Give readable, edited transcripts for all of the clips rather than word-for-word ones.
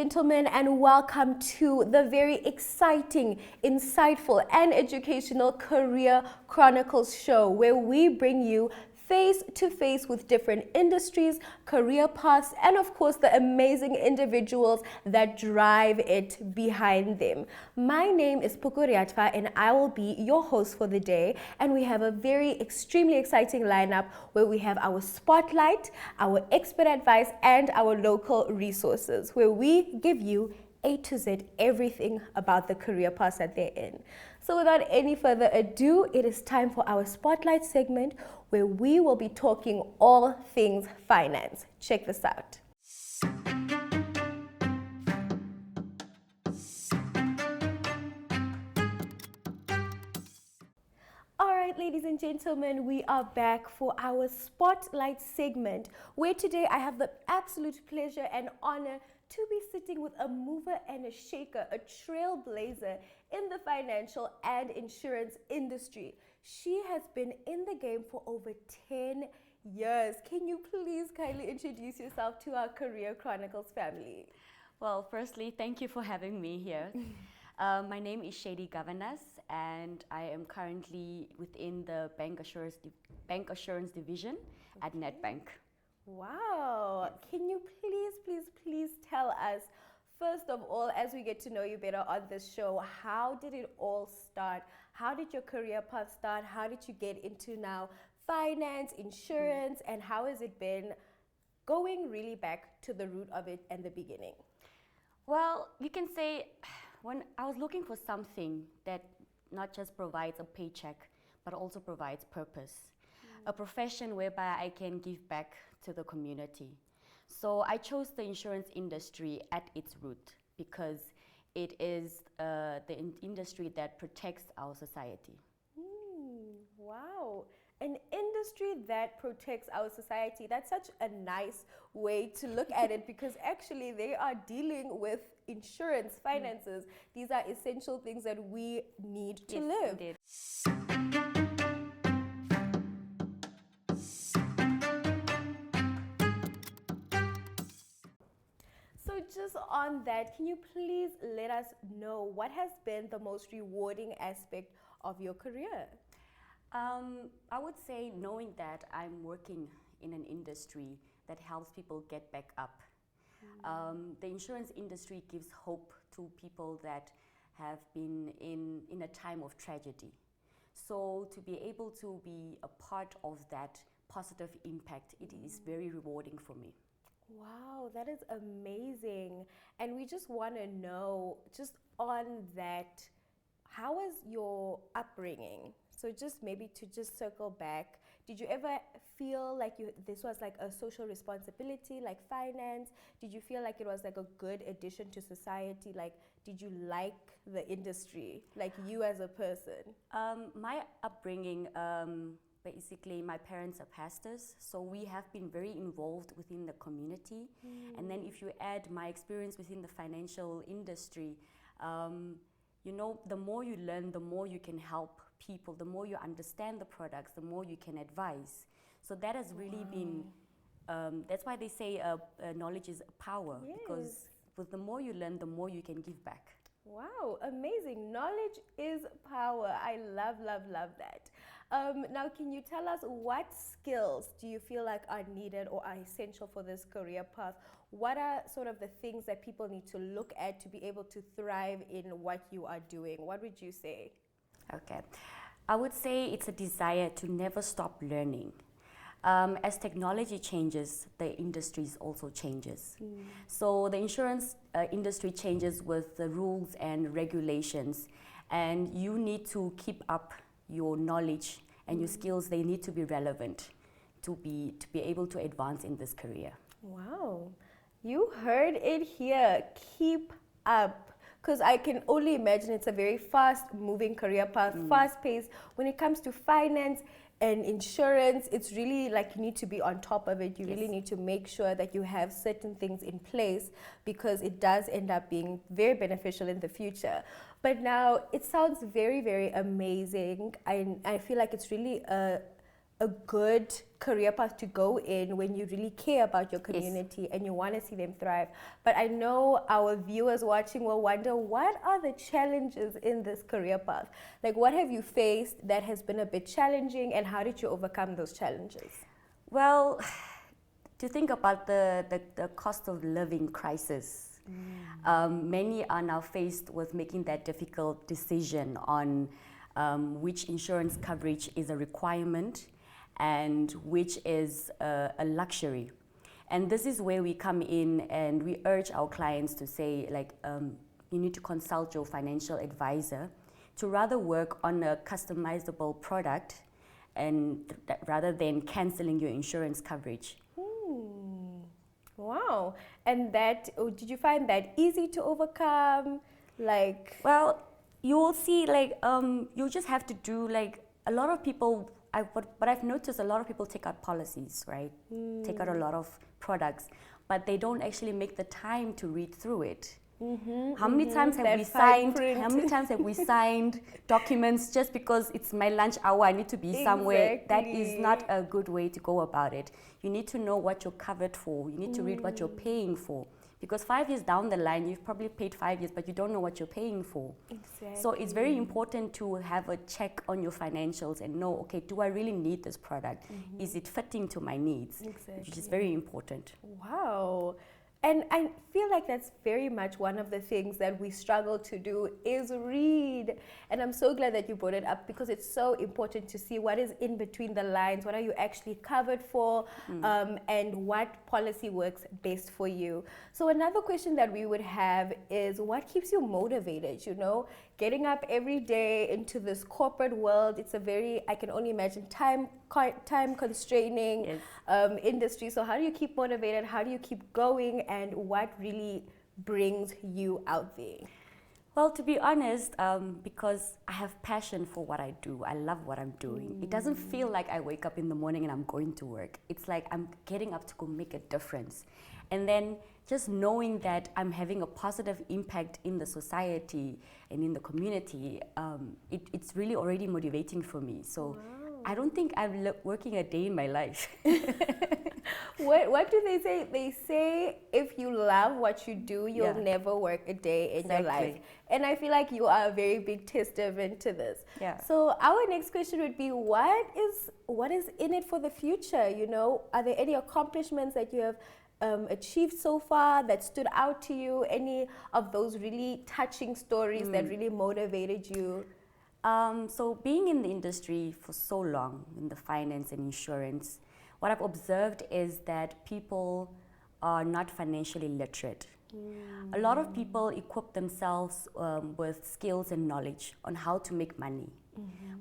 gentlemen, and welcome to the very exciting, insightful, and educational Career Chronicles show, where we bring you face to face with different industries, career paths, and of course the amazing individuals that drive it behind them. My name is Pukuriatva and I will be your host for the day, and we have a very extremely exciting lineup where we have our spotlight, our expert advice, and our local resources, where we give you A to Z everything about the career paths that they're in. So without any further ado, it is time for our spotlight segment where we will be talking all things finance. Check this out. All right, ladies and gentlemen, we are back for our spotlight segment, where today I have the absolute pleasure and honor to be sitting with a mover and a shaker, a trailblazer in the financial and insurance industry. She has been in the game for over 10 years. Can you please kindly introduce yourself to our Career Chronicles family? Well, firstly, thank you for having me here. My name is Shady Governess, and I am currently within the Bank Assurance Division at Nedbank. Wow. Can you please tell us, first of all, as we get to know you better on this show, how did it all start? How did your career path start? How did you get into now finance, insurance, and how has it been going really back to the root of it and the beginning? Well, you can say when I was looking for something that not just provides a paycheck, but also provides purpose. A profession whereby I can give back to the community. So I chose the insurance industry at its root because it is the industry that protects our society. Wow. An industry that protects our society. That's such a nice way to look at it, because actually they are dealing with insurance, finances. These are essential things that we need to live. Indeed. So just on that, can you please let us know what has been the most rewarding aspect of your career? I would say knowing that I'm working in an industry that helps people get back up. The insurance industry gives hope to people that have been in a time of tragedy. So to be able to be a part of that positive impact, it is very rewarding for me. Wow, that is amazing. And we just want to know, just on that, how was your upbringing? So just maybe to just circle back, did you ever feel like this was like a social responsibility, like finance? Did you feel like it was like a good addition to society? Like, did you like the industry, like you as a person? My upbringing, basically my parents are pastors, so we have been very involved within the community. And then if you add my experience within the financial industry, the more you learn, the more you can help people, the more you understand the products, the more you can advise. So that has really been, that's why they say knowledge is power, because with the more you learn, the more you can give back. Wow, amazing. Knowledge is power. I love that. Now, can you tell us what skills do you feel like are needed or are essential for this career path? What are sort of the things that people need to look at to be able to thrive in what you are doing? What would you say? Okay. I would say it's a desire to never stop learning. As technology changes, the industry also changes. So the insurance industry changes with the rules and regulations, and you need to keep up your knowledge and your skills. They need to be relevant to be able to advance in this career. Wow, you heard it here. Keep up. Because I can only imagine it's a very fast-moving career path, fast-paced. When it comes to finance and insurance, it's really like you need to be on top of it. You really need to make sure that you have certain things in place, because it does end up being very beneficial in the future. But now it sounds very, very amazing. I feel like it's really a a good career path to go in when you really care about your community and you want to see them thrive. But I know our viewers watching will wonder, what are the challenges in this career path? Like, what have you faced that has been a bit challenging, and how did you overcome those challenges? Well, to think about the cost of living crisis, many are now faced with making that difficult decision on which insurance coverage is a requirement and which is a luxury. And this is where we come in and we urge our clients to say, like, you need to consult your financial advisor to rather work on a customizable product and rather than canceling your insurance coverage. Wow. And that, did you find that easy to overcome? Like, well, you will see, like, you just have to do, like, a lot of people, what I've noticed, a lot of people take out policies, right? Take out a lot of products, but they don't actually make the time to read through it. How many times have we signed? How many times have we signed documents just because it's my lunch hour? I need to be somewhere. That is not a good way to go about it. You need to know what you're covered for. You need to read what you're paying for, because 5 years down the line, you've probably paid 5 years, but you don't know what you're paying for. Exactly. So it's very important to have a check on your financials and know, okay, do I really need this product? Is it fitting to my needs? Exactly. Which is very important. Wow. And I feel like that's very much one of the things that we struggle to do is read. And I'm so glad that you brought it up, because it's so important to see what is in between the lines. What are you actually covered for, and what policy works best for you? So another question that we would have is, what keeps you motivated? You know, getting up every day into this corporate world, it's a very, I can only imagine, time constraining industry. So how do you keep motivated? How do you keep going? And what really brings you out there? Well, to be honest, because I have passion for what I do, I love what I'm doing. It doesn't feel like I wake up in the morning and I'm going to work. It's like I'm getting up to go make a difference. And then just knowing that I'm having a positive impact in the society and in the community, it's really already motivating for me. So I don't think I'm working a day in my life. What do they say? They say if you love what you do, you'll never work a day in your life. And I feel like you are a very big testament to this. Yeah. So our next question would be, what is in it for the future? You know, are there any accomplishments that you have achieved so far that stood out to you? Any of those really touching stories that really motivated you? So being in the industry for so long, in the finance and insurance, what I've observed is that people are not financially literate. A lot of people equip themselves with skills and knowledge on how to make money,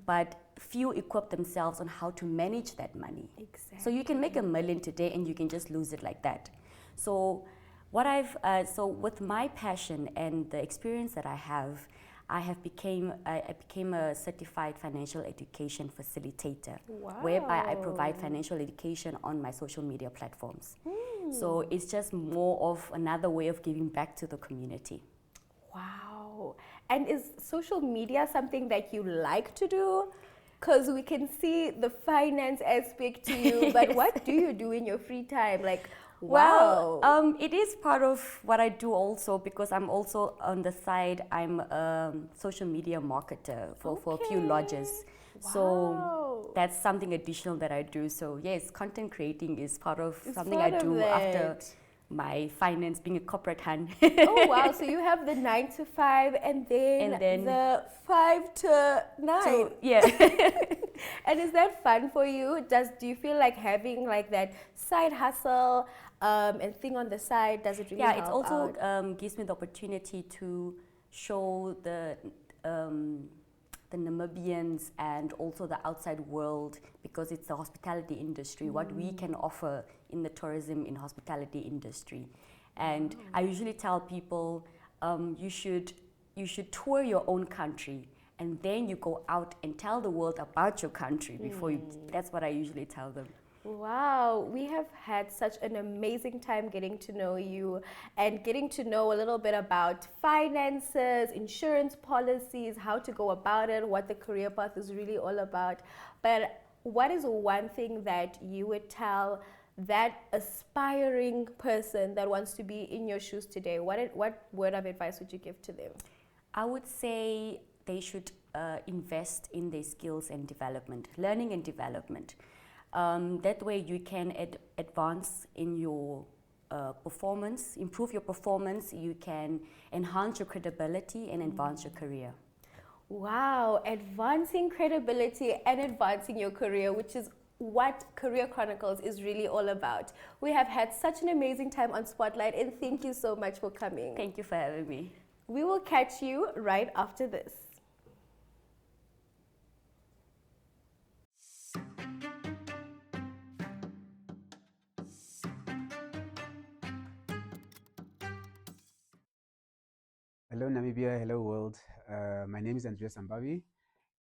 but few equip themselves on how to manage that money. Exactly. So you can make $1 million today and you can just lose it like that. So so with my passion and the experience that I became a certified financial education facilitator, whereby I provide financial education on my social media platforms. So it's just more of another way of giving back to the community. Wow. And is social media something that you like to do? Because we can see the finance aspect to you, but what do you do in your free time? Like, wow. Well, it is part of what I do also, because I'm also on the side, I'm a social media marketer for a few lodges. Wow. So that's something additional that I do. So yes, content creating is part of something I do after my finance, being a corporate hand. Oh wow, so you have the 9 to 5 and then the 5 to 9. So, yeah. And is that fun for you? Do you feel like having like that side hustle and thing on the side, does it really help it also gives me the opportunity to show the Namibians and also the outside world, because it's the hospitality industry, what we can offer in the tourism and hospitality industry. And I usually tell people, you should tour your own country, and then you go out and tell the world about your country before you. That's what I usually tell them. Wow, we have had such an amazing time getting to know you and getting to know a little bit about finances, insurance policies, how to go about it, what the career path is really all about. But what is one thing that you would tell that aspiring person that wants to be in your shoes today? What word of advice would you give to them? I would say they should invest in their skills and development, learning and development. That way you can advance in your performance, improve your performance, you can enhance your credibility and advance your career. Wow, advancing credibility and advancing your career, which is what Career Chronicles is really all about. We have had such an amazing time on Spotlight, and thank you so much for coming. Thank you for having me. We will catch you right after this. Hello, Namibia. Hello, world. My name is Andreas Ambavi,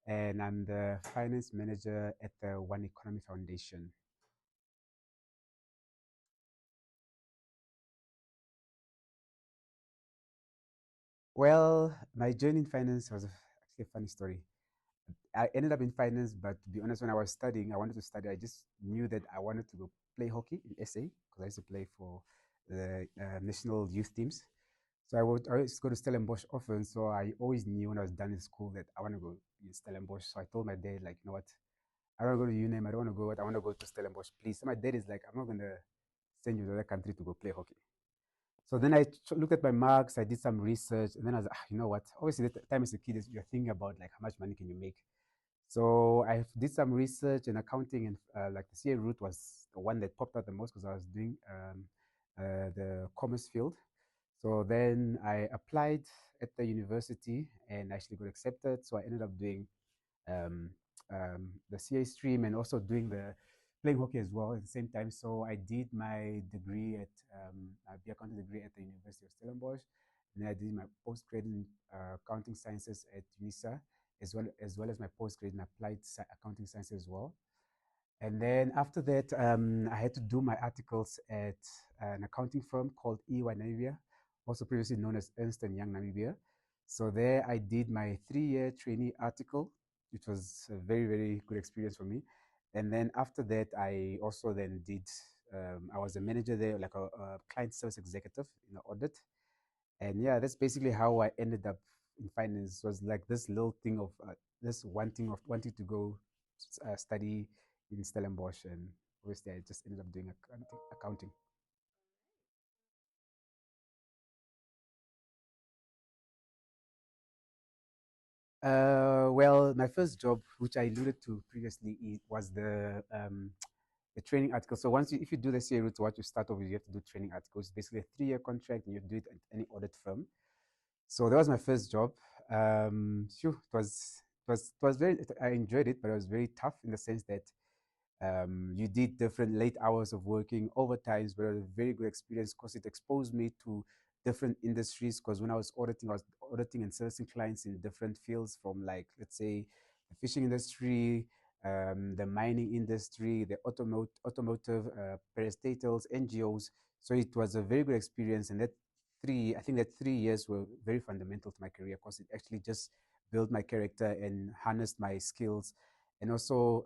and I'm the finance manager at the One Economy Foundation. Well, my journey in finance was actually a funny story. I ended up in finance, but to be honest, when I was studying, I wanted to study. I just knew that I wanted to go play hockey in SA because I used to play for the national youth teams. So I used to go to Stellenbosch often. So I always knew when I was done in school that I want to go in Stellenbosch. So I told my dad, like, you know what, I don't want to go to UNAM. I don't want to go. I want to go to Stellenbosch, please. So my dad is like, I'm not going to send you to another country to go play hockey. So then I looked at my marks. I did some research, and then I was like, you know what? Obviously, the time as a kid, you're thinking about like how much money can you make. So I did some research and accounting, and like the CA route was the one that popped out the most because I was doing the commerce field. So then I applied at the university and actually got accepted. So I ended up doing um, the CA stream and also doing the playing hockey as well at the same time. So I did my degree at the accounting degree at the University of Stellenbosch. And then I did my postgrad in accounting sciences at UNISA, as well as my postgrad in applied accounting sciences as well. And then after that, I had to do my articles at an accounting firm called EY Namibia, also previously known as Ernst& Young Namibia. So there I did my 3-year trainee article, which was a very, very good experience for me. And then after that, I also then did, I was a manager there, like a client service executive in the audit. And yeah, that's basically how I ended up in finance. Was like this little thing of this one thing of wanting to go study in Stellenbosch, and obviously I just ended up doing accounting. Well, my first job, which I alluded to previously, was the training article. So if you do the CA route, what you start off with, you have to do training articles. Basically, a 3-year contract, and you do it at any audit firm. So that was my first job. It was very. I enjoyed it, but it was very tough in the sense that you did different late hours of working, overtimes, but it was a very good experience because it exposed me to different industries. Because when I was auditing and servicing clients in different fields, from like let's say the fishing industry, the mining industry, the automotive, parastatals, NGOs. So it was a very good experience, and I think that 3 years were very fundamental to my career because it actually just built my character and harnessed my skills, and also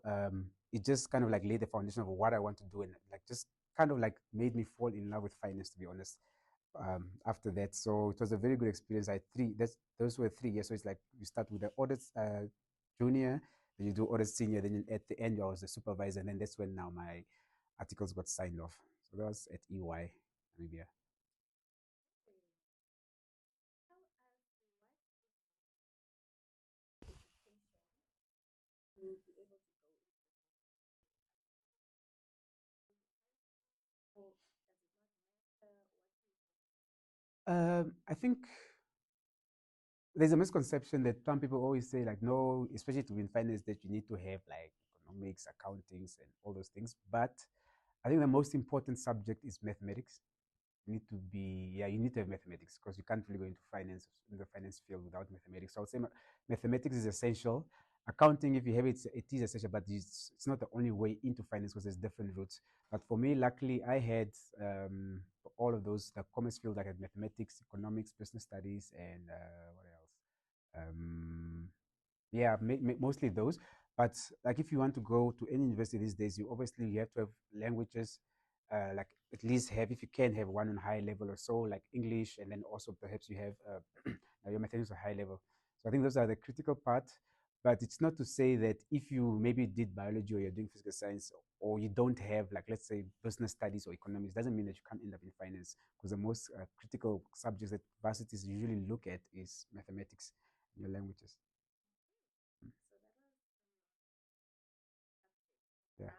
it just kind of like laid the foundation of what I want to do, and like just kind of like made me fall in love with finance, to be honest. After that, so it was a very good experience. Those were 3 years. So it's like you start with the audits junior, then you do audit senior, then at the end I was a supervisor, and then that's when now my articles got signed off. So that was at EY, Namibia. I think there's a misconception that some people always say, like, no, especially to be in finance, that you need to have like economics, accountings, and all those things. But I think the most important subject is mathematics. You need to have mathematics because you can't really go into finance in the finance field without mathematics. So I would say mathematics is essential. Accounting, if you have it, it is essential, but it's not the only way into finance because there's different routes. But for me, luckily, I had all of those. The commerce field, I had mathematics, economics, business studies, and what else? Yeah, mostly those. But like if you want to go to any university these days, you have to have languages, like at least have, if you can have one on high level or so, like English, and then also perhaps you have your mathematics at high level. So I think those are the critical part. But it's not to say that if you maybe did biology or you're doing physical science, or you don't have, like, let's say business studies or economics, doesn't mean that you can't end up in finance, because the most critical subjects that varsities usually look at is mathematics and your languages. Yeah.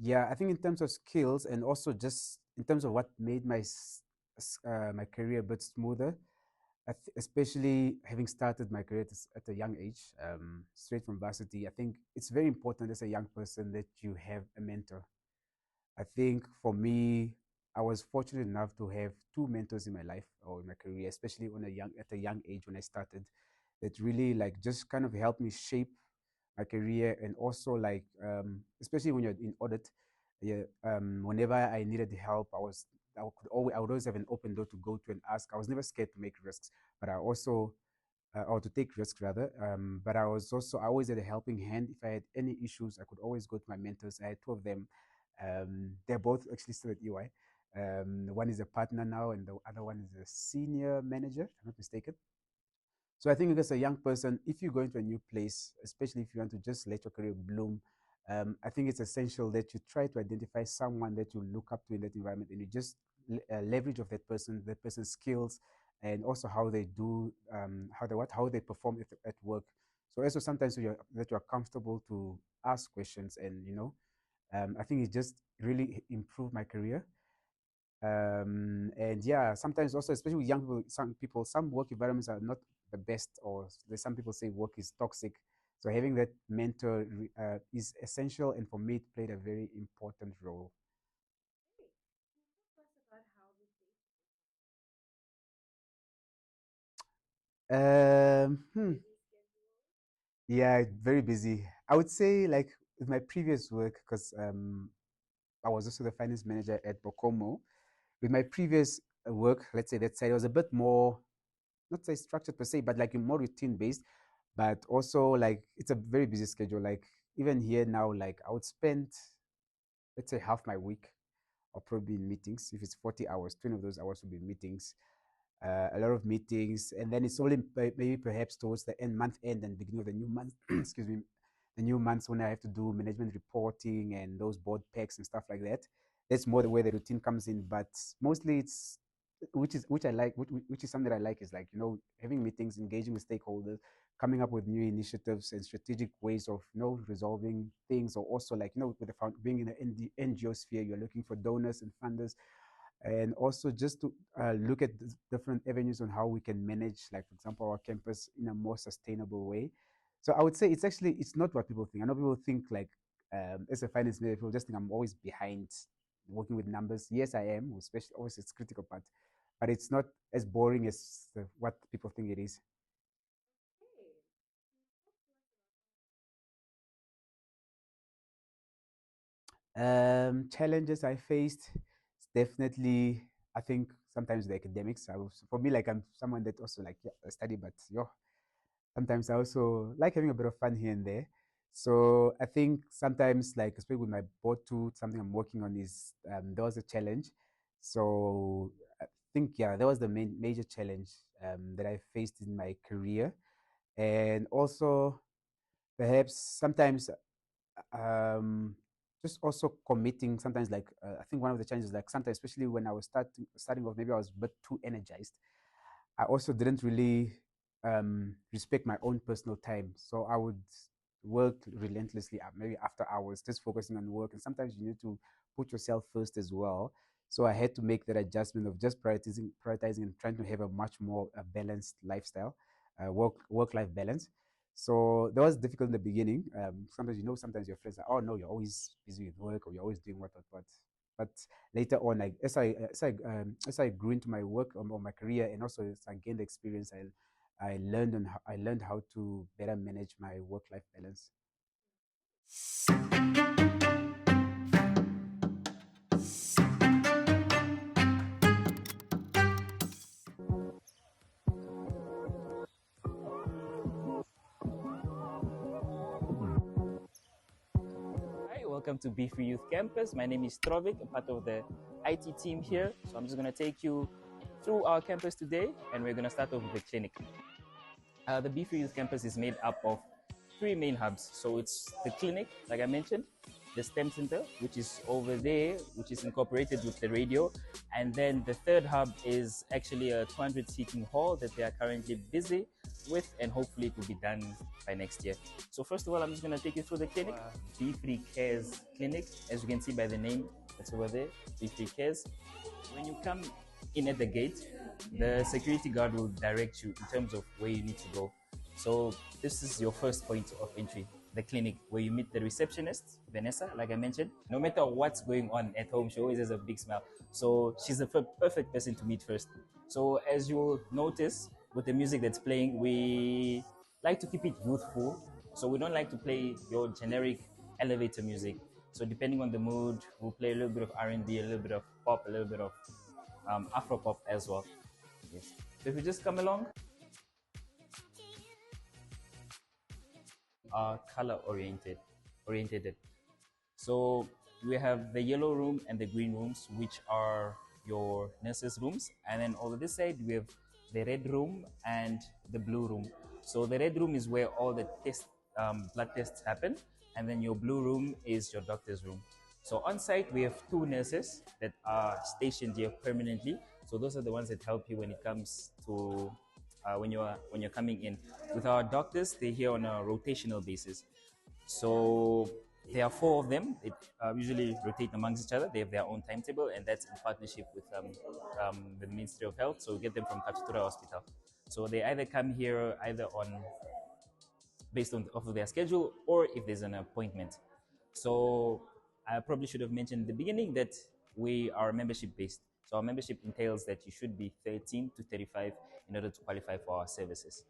Yeah, I think in terms of skills and also just in terms of what made my career a bit smoother, especially having started my career at a young age, straight from varsity, I think it's very important as a young person that you have a mentor. I think for me, I was fortunate enough to have two mentors in my life or in my career, especially at a young age when I started, that really like just kind of helped me shape my career, and also like especially when you're in audit, yeah, whenever I needed help, I would always have an open door to go to and ask. I was never scared to make risks, but I also or to take risks rather. But I always had a helping hand. If I had any issues, I could always go to my mentors. I had two of them. They're both actually still at EY. One is a partner now, and the other one is a senior manager, if I'm not mistaken. So I think as a young person, if you go into a new place, especially if you want to just let your career bloom, I think it's essential that you try to identify someone that you look up to in that environment, and you just leverage of that person's skills, and also how they do, how they perform at work. So also sometimes that you're comfortable to ask questions, and I think it just really improved my career. And yeah, sometimes also, especially with young people, some work environments are not the best, or some people say work is toxic. So having that mentor is essential, and for me, it played a very important role. Hmm. Yeah, very busy. I would say, like with my previous work, because I was also the finance manager at Bokomo. With my previous work, let's say that side, it was a bit more, not say structured per se, but like more routine based. But also like it's a very busy schedule. Like even here now, like I would spend, let's say, half my week or probably in meetings. If it's 40 hours, 20 of those hours will be meetings, a lot of meetings. And then it's only maybe perhaps towards the month end and beginning of the new month, excuse me, the new months when I have to do management reporting and those board packs and stuff like that. That's more the way the routine comes in. But mostly it's, which I like, which is something that I like, is like, having meetings, engaging with stakeholders, coming up with new initiatives and strategic ways of, resolving things, or also like, with being in the NGO sphere, you're looking for donors and funders, and also just to look at different avenues on how we can manage, like for example, our campus in a more sustainable way. So I would say it's not what people think. I know people think like, as a finance manager, people just think I'm always behind working with numbers. Yes, I am, especially always it's critical part, but it's not as boring as what people think it is. Challenges I faced, definitely, I think sometimes the academics. For me, like I'm someone that also like, yeah, I study, but sometimes I also like having a bit of fun here and there. So I think sometimes, like especially with my board two, something I'm working on is, there was a challenge. So I think, yeah, that was the major challenge that I faced in my career, and also perhaps sometimes, um, just also committing. Sometimes, like I think one of the challenges, like sometimes, especially when I was starting off, maybe I was a bit too energized. I also didn't really respect my own personal time. So I would work relentlessly, maybe after hours, just focusing on work. And sometimes you need to put yourself first as well. So I had to make that adjustment of just prioritizing, and trying to have a much more balanced lifestyle, work life balance. So that was difficult in the beginning. Sometimes, sometimes your friends are, oh no, you're always busy with work, or you're always doing what. But later on, like as I grew into my work, or my career, and also as I gained experience, I learned how to better manage my work life balance. welcome to Be Free Youth Campus. My name is Trovik, I'm part of the IT team here. So I'm just going to take you through our campus today, and we're going to start off with the clinic. The Be Free Youth Campus is made up of three main hubs. So it's the clinic, like I mentioned, the STEM Center, which is over there, which is incorporated with the radio. And then the third hub is actually a 200-seating hall that they are currently busy with, and hopefully it will be done by next year. So first of all, I'm just going to take you through the clinic. Be Free Cares Clinic, as you can see by the name that's over there, Be Free Cares. When you come in at the gate, the security guard will direct you in terms of where you need to go. So this is your first point of entry, the clinic, where you meet the receptionist, Vanessa, like I mentioned. No matter what's going on at home, she always has a big smile. So she's the perfect person to meet first. So as you'll notice with the music that's playing, we like to keep it youthful. So we don't like to play your generic elevator music. So depending on the mood, we'll play a little bit of R&B, a little bit of pop, a little bit of Afro pop as well. Yes. So if you just come along, are color oriented. So we have the yellow room and the green rooms, which are your nurses' rooms, and then over this side we have the red room and the blue room. So the red room is where all the blood tests happen, and then your blue room is your doctor's room. So on site we have two nurses that are stationed here permanently. So those are the ones that help you when it comes to when you're coming in. With our doctors, they're here on a rotational basis. So there are four of them. They usually rotate amongst each other. They have their own timetable, and that's in partnership with the Ministry of Health. So we get them from Katutura Hospital. So they either come here either based on off of their schedule, or if there's an appointment. So I probably should have mentioned in the beginning that we are membership based. So our membership entails that you should be 13 to 35 in order to qualify for our services.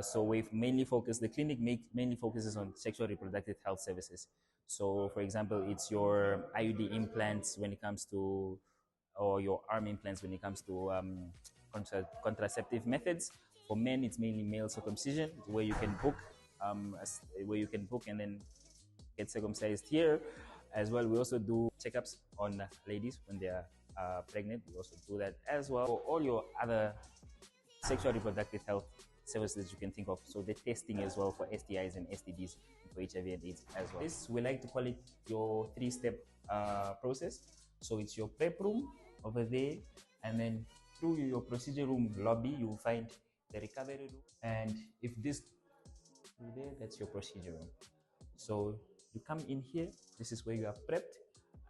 So we've mainly focused, the clinic mainly focuses on sexual reproductive health services. So for example, it's your IUD implants when it comes to, or your arm implants when it comes to contraceptive methods. For men, it's mainly male circumcision, where you can book, and then get circumcised here. As well, we also do checkups on ladies when they are pregnant. We also do that as well. For all your other sexual reproductive health services you can think of, so the testing as well for STIs and STDs, for HIV and AIDS as well. This, we like to call it your three-step process. So it's your prep room over there, and then through your procedure room lobby, you will find the recovery room. And if this through there, that's your procedure room. So you come in here, this is where you are prepped,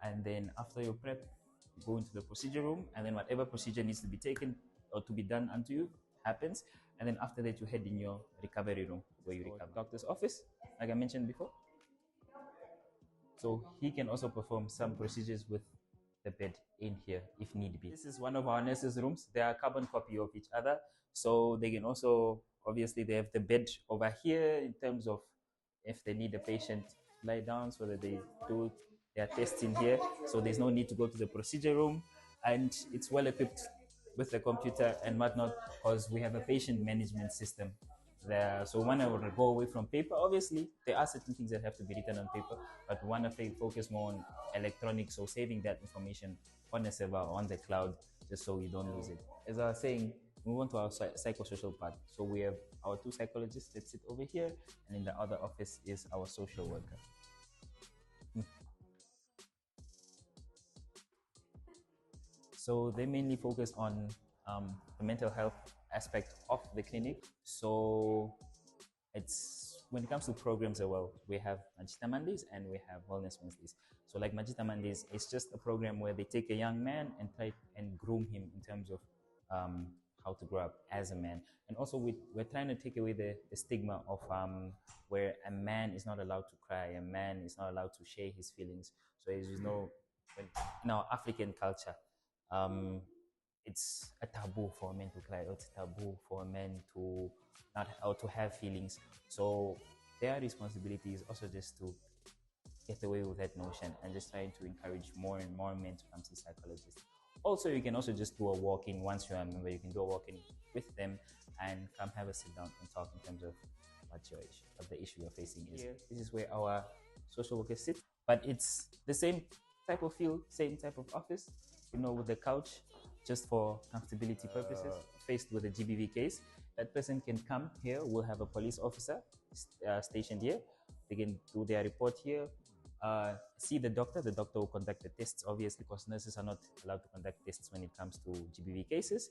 and then after your prep, you go into the procedure room, and then whatever procedure needs to be taken or to be done unto you happens, and then after that you head in your recovery room where you recover. Doctor's office, like I mentioned before. So he can also perform some procedures with the bed in here if need be. This is one of our nurses' rooms. They are a carbon copy of each other, so they can also, obviously they have the bed over here in terms of if they need a patient lie down so that they do their tests in here. So there's no need to go to the procedure room, and it's well equipped with the computer and whatnot, because we have a patient management system there. So when I would go away from paper, obviously there are certain things that have to be written on paper, but want to focus more on electronic, so saving that information on a server or on the cloud, just so we don't lose it. As I was saying, move on to our psychosocial part. So we have our two psychologists that sit over here, and in the other office is our social worker. So they mainly focus on the mental health aspect of the clinic. So it's, when it comes to programs as well, we have Majita Mondays and we have Wellness Wednesdays. So like Majita Mondays, it's just a program where they take a young man and try and groom him in terms of how to grow up as a man. And also we're trying to take away the stigma of where a man is not allowed to cry, a man is not allowed to share his feelings. So as you know, in our African culture, it's a taboo for a man to cry, or it's a taboo for a man to not, or to have feelings. So their responsibility is also just to get away with that notion and just trying to encourage more and more men to come to psychologists. Also, you can also just do a walk-in. Once you're a member, you can do a walk-in with them and come have a sit down and talk in terms of what the issue you're facing is. Here, this is where our social worker sits, but it's the same type of feel, same type of office, with the couch, just for comfortability purposes. Faced with a GBV case, that person can come here. We'll have a police officer stationed here. They can do their report here. See the doctor. The doctor will conduct the tests, obviously, because nurses are not allowed to conduct tests when it comes to GBV cases.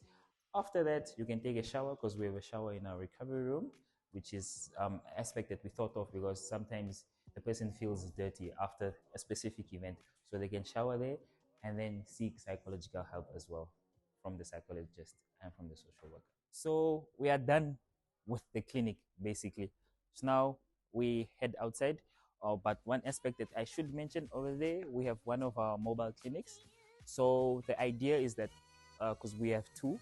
After that, you can take a shower, because we have a shower in our recovery room, which is aspect that we thought of, because sometimes the person feels dirty after a specific event. So they can shower there and then seek psychological help as well from the psychologist and from the social worker. So we are done with the clinic, basically. So now we head outside. But one aspect that I should mention over there, we have one of our mobile clinics. So the idea is that, because we have two,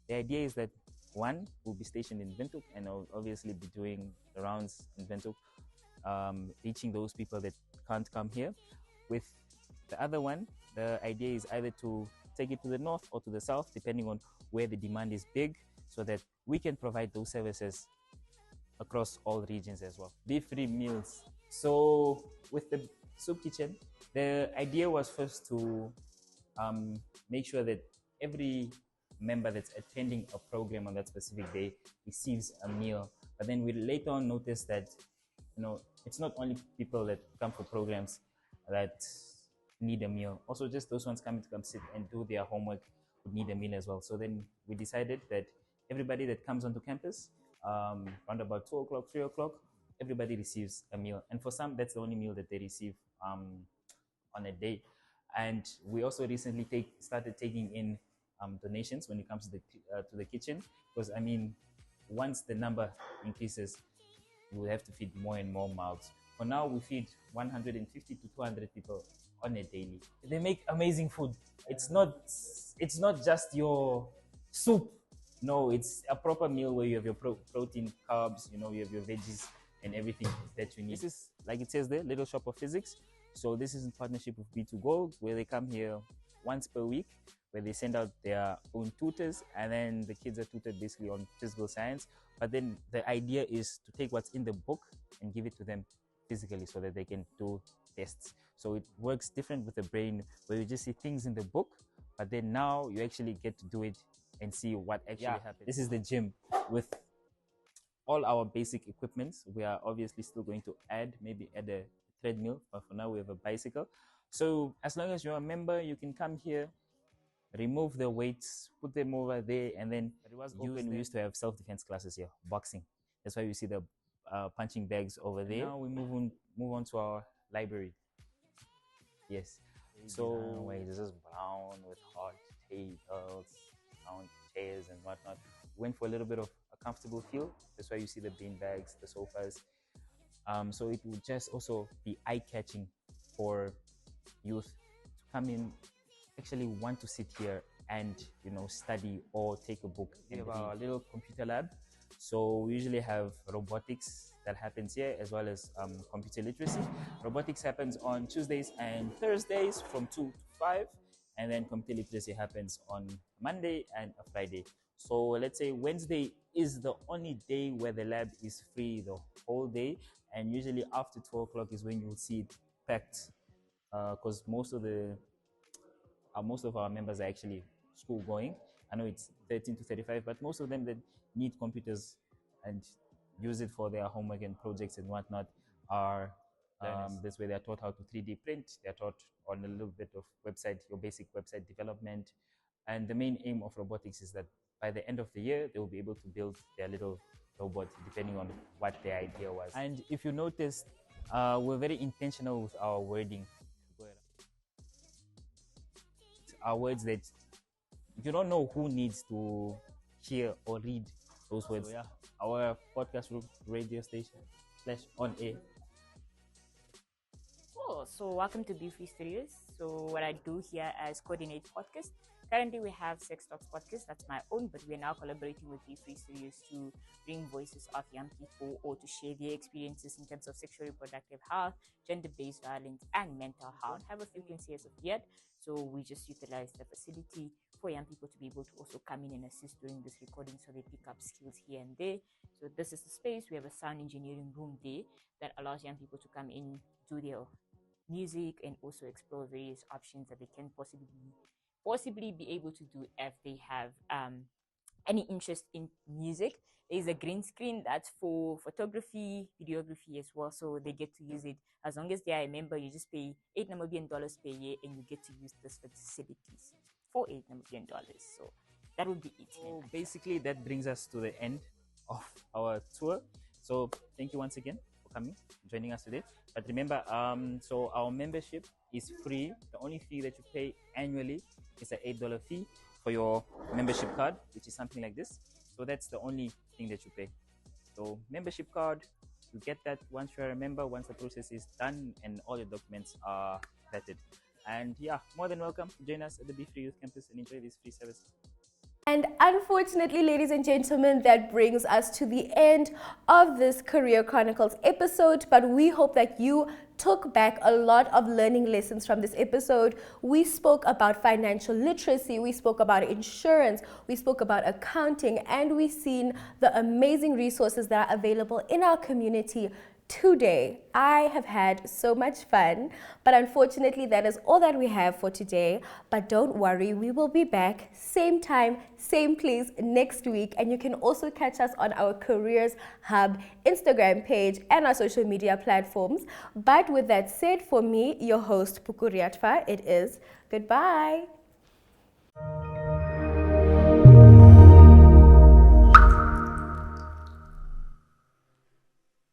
the idea is that one will be stationed in Windhoek and will obviously be doing the rounds in Windhoek, reaching those people that can't come here. With the other one, the idea is either to take it to the north or to the south, depending on where the demand is big, so that we can provide those services across all regions as well. Beef-free meals. So with the soup kitchen, the idea was first to make sure that every member that's attending a program on that specific day receives a meal. But then we later on noticed that, it's not only people that come for programs that need a meal. Also, just those ones coming to come sit and do their homework would need a meal as well. So then we decided that everybody that comes onto campus, around about 2 o'clock, 3 o'clock, everybody receives a meal. And for some, that's the only meal that they receive on a day. And we also recently started taking in donations when it comes to the kitchen, because once the number increases, we will have to feed more and more mouths. For now, we feed 150 to 200 people on a daily. They make amazing food. It's not just your soup. No, it's a proper meal where you have your protein, carbs, you have your veggies and everything that you need. This is, like it says there, Little Shop of Physics. So this is in partnership with B2 Gold, where they come here once per week, where they send out their own tutors, and then the kids are tutored basically on physical science. But then the idea is to take what's in the book and give it to them physically, so that they can do tests. So it works different with the brain, where you just see things in the book, but then now you actually get to do it and see what actually happens. This is the gym with all our basic equipments. We are obviously still going to maybe add a treadmill, but for now we have a bicycle. So as long as you're a member, you can come here, remove the weights, put them over there, and then we used to have self-defense classes here, boxing. That's why you see the punching bags over there. Now we move on to our library. Yes. So this is brown with hard tables, brown chairs and whatnot. Went for a little bit of a comfortable feel. That's why you see the bean bags, the sofas. So it will just also be eye-catching for youth to come in, actually want to sit here and study or take a book. We have our little computer lab. So we usually have robotics that happens here, as well as computer literacy. Robotics happens on Tuesdays and Thursdays from 2 to 5, and then computer literacy happens on Monday and a Friday. So let's say Wednesday is the only day where the lab is free the whole day, and usually after 12 o'clock is when you'll see it packed, because most of our members are actually school going. I know it's 13 to 35, but most of them that need computers and use it for their homework and projects and whatnot are this way they're taught how to 3D print. They're taught on a little bit of your basic website development. And the main aim of robotics is that by the end of the year, they will be able to build their little robot, depending on what their idea was. And if you notice, we're very intentional with our wording. Our words that you don't know who needs to hear or read those words. So yeah, our podcast radio station /on air. Cool. So welcome to Be Free Studios. So what I do here is coordinate podcasts. Currently we have Sex Talks podcast, that's my own, but we are now collaborating with Be Free Studios to bring voices of young people or to share their experiences in terms of sexual reproductive health, gender-based violence, and mental health. Have a frequency as of yet, so we just utilize the facility for young people to be able to also come in and assist during this recording, so they pick up skills here and there. So this is the space. We have a sound engineering room there that allows young people to come in do their music and also explore various options that they can possibly be able to do if they have any interest in music. There's a green screen that's for photography, videography as well, so they get to use it. As long as they are a member, you just pay $8 per year and you get to use this facilities for $8. So that would be it. So basically, that brings us to the end of our tour. So thank you once again for coming, joining us today. But remember, so our membership is free. The only fee that you pay annually is an $8 fee for your membership card, which is something like this. So that's the only thing that you pay. So membership card, you get that once you're a member, once the process is done and all your documents are vetted. And yeah, more than welcome to join us at the Be Free Youth Campus and enjoy this free service. And unfortunately, ladies and gentlemen, that brings us to the end of this Career Chronicles episode. But we hope that you took back a lot of learning lessons from this episode. We spoke about financial literacy, we spoke about insurance, we spoke about accounting, and we've seen the amazing resources that are available in our community today. I have had so much fun, but unfortunately that is all that we have for today. But don't worry, we will be back same time, same place next week, and you can also catch us on our Careers Hub Instagram page and our social media platforms. But with that said, for me, your host Pukuriatfa, it is goodbye.